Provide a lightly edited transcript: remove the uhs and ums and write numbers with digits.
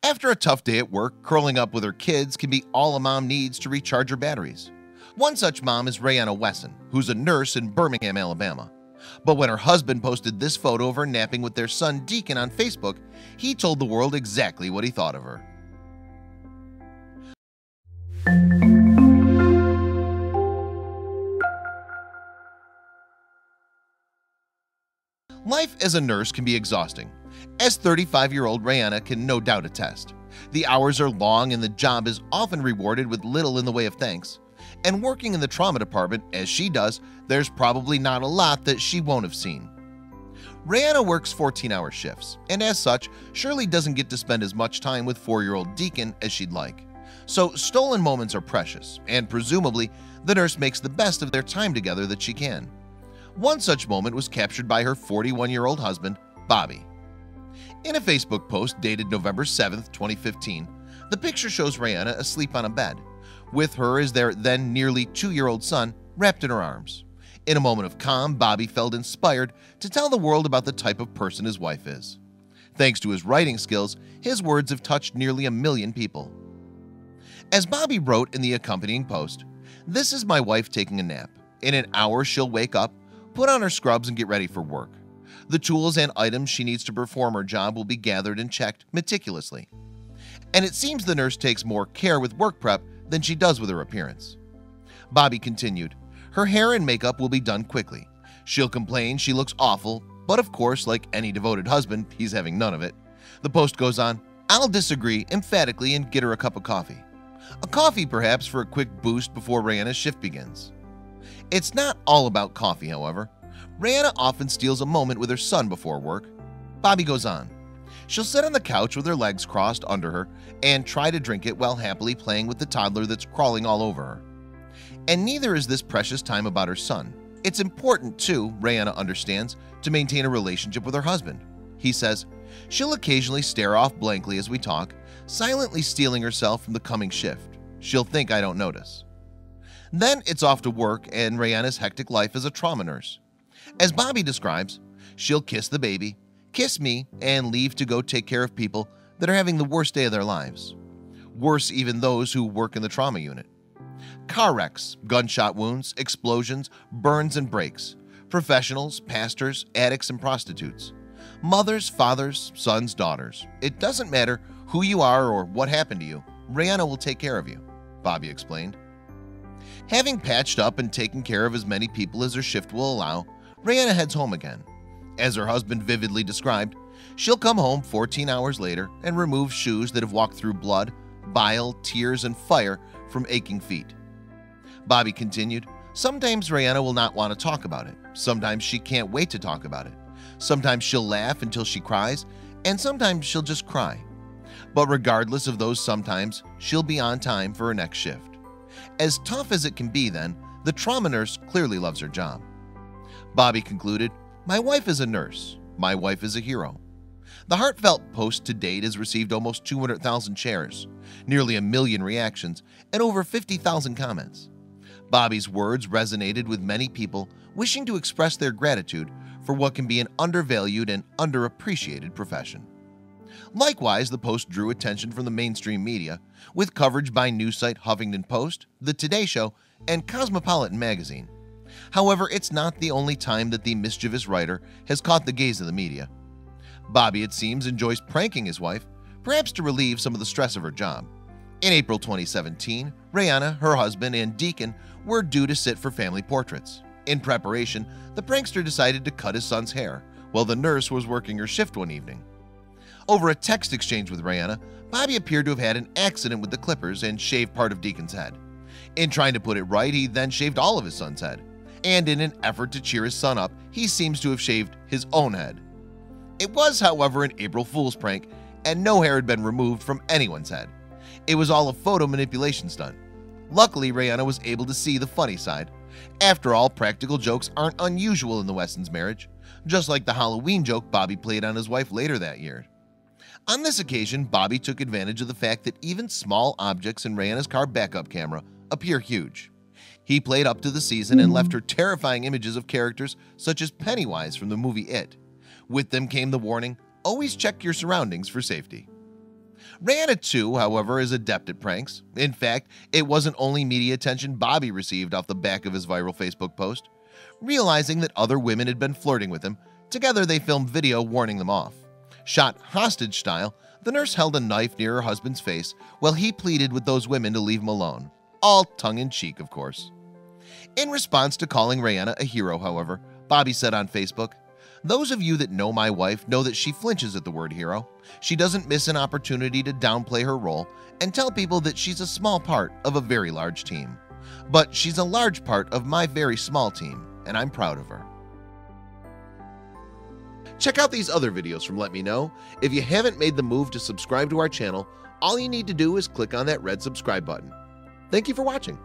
After a tough day at work, curling up with her kids can be all a mom needs to recharge her batteries. One such mom is Rayanna Wesson, who's a nurse in Birmingham, Alabama. But when her husband posted this photo of her napping with their son Deacon on Facebook, he told the world exactly what he thought of her. Life as a nurse can be exhausting, as 35-year-old Rayanna can no doubt attest. The hours are long and the job is often rewarded with little in the way of thanks. And working in the trauma department, as she does, there's probably not a lot that she won't have seen. Rayanna works 14-hour shifts, and as such, surely doesn't get to spend as much time with 4-year-old Deacon as she'd like. So stolen moments are precious, and presumably, the nurse makes the best of their time together that she can. One such moment was captured by her 41-year-old husband, Bobby. In a Facebook post dated November 7th, 2015, the picture shows Rayanna asleep on a bed. With her is their then nearly 2-year-old son wrapped in her arms. In a moment of calm, Bobby felt inspired to tell the world about the type of person his wife is. Thanks to his writing skills, his words have touched nearly 1 million people. As Bobby wrote in the accompanying post, "This is my wife taking a nap. In an hour she'll wake up, put on her scrubs and get ready for work. The tools and items she needs to perform her job will be gathered and checked meticulously." And it seems the nurse takes more care with work prep than she does with her appearance. Bobby continued, "Her hair and makeup will be done quickly. She'll complain she looks awful, but of course, like any devoted husband, he's having none of it." The post goes on, "I'll disagree emphatically and get her a cup of coffee. A coffee perhaps for a quick boost before Rayanna's shift begins." It's not all about coffee, however. Rayanna often steals a moment with her son before work. Bobby goes on, "She'll sit on the couch with her legs crossed under her and try to drink it while happily playing with the toddler that's crawling all over her." And neither is this precious time about her son. It's important too, Rayanna understands, to maintain a relationship with her husband. He says, "She'll occasionally stare off blankly as we talk, silently steeling herself from the coming shift. She'll think I don't notice." Then it's off to work and Rayanna's hectic life as a trauma nurse. As Bobby describes, she'll kiss the baby, kiss me, and leave to go take care of people that are having the worst day of their lives. Worse even those who work in the trauma unit. Car wrecks, gunshot wounds, explosions, burns and breaks. Professionals, pastors, addicts and prostitutes. Mothers, fathers, sons, daughters. It doesn't matter who you are or what happened to you, Rayanna will take care of you, Bobby explained. Having patched up and taken care of as many people as her shift will allow, Rayanna heads home again. As her husband vividly described, she'll come home 14 hours later and remove shoes that have walked through blood, bile, tears, and fire from aching feet. Bobby continued, "Sometimes Rayanna will not want to talk about it. Sometimes she can't wait to talk about it. Sometimes she'll laugh until she cries, and sometimes she'll just cry. But regardless of those sometimes, she'll be on time for her next shift." As tough as it can be then, the trauma nurse clearly loves her job. Bobby concluded, "My wife is a nurse. My wife is a hero." The heartfelt post to date has received almost 200,000 shares, nearly 1 million reactions, and over 50,000 comments. Bobby's words resonated with many people wishing to express their gratitude for what can be an undervalued and underappreciated profession. Likewise, the post drew attention from the mainstream media, with coverage by news site Huffington Post, The Today Show, and Cosmopolitan magazine. However, it's not the only time that the mischievous writer has caught the gaze of the media. Bobby, it seems, enjoys pranking his wife, perhaps to relieve some of the stress of her job. In April 2017, Rayanna, her husband, and Deacon were due to sit for family portraits. In preparation, the prankster decided to cut his son's hair while the nurse was working her shift one evening. Over a text exchange with Rayanna, Bobby appeared to have had an accident with the clippers and shaved part of Deacon's head. In trying to put it right, he then shaved all of his son's head. And in an effort to cheer his son up, he seems to have shaved his own head. It was, however, an April Fool's prank, and no hair had been removed from anyone's head. It was all a photo manipulation stunt. Luckily, Rayanna was able to see the funny side. After all, practical jokes aren't unusual in the Westons' marriage, just like the Halloween joke Bobby played on his wife later that year. On this occasion, Bobby took advantage of the fact that even small objects in Rayanna's car backup camera appear huge. He played up to the season and left her terrifying images of characters such as Pennywise from the movie It. With them came the warning, always check your surroundings for safety. Rihanna too, however, is adept at pranks. In fact, it wasn't only media attention Bobby received off the back of his viral Facebook post. Realizing that other women had been flirting with him, together they filmed video warning them off. Shot hostage style, the nurse held a knife near her husband's face while he pleaded with those women to leave him alone. All tongue-in-cheek, of course. In response to calling Rihanna a hero, however, Bobby said on Facebook, "Those of you that know my wife know that she flinches at the word hero. She doesn't miss an opportunity to downplay her role and tell people that she's a small part of a very large team. But she's a large part of my very small team, and I'm proud of her." Check out these other videos from Let Me Know. If you haven't made the move to subscribe to our channel, all you need to do is click on that red subscribe button. Thank you for watching.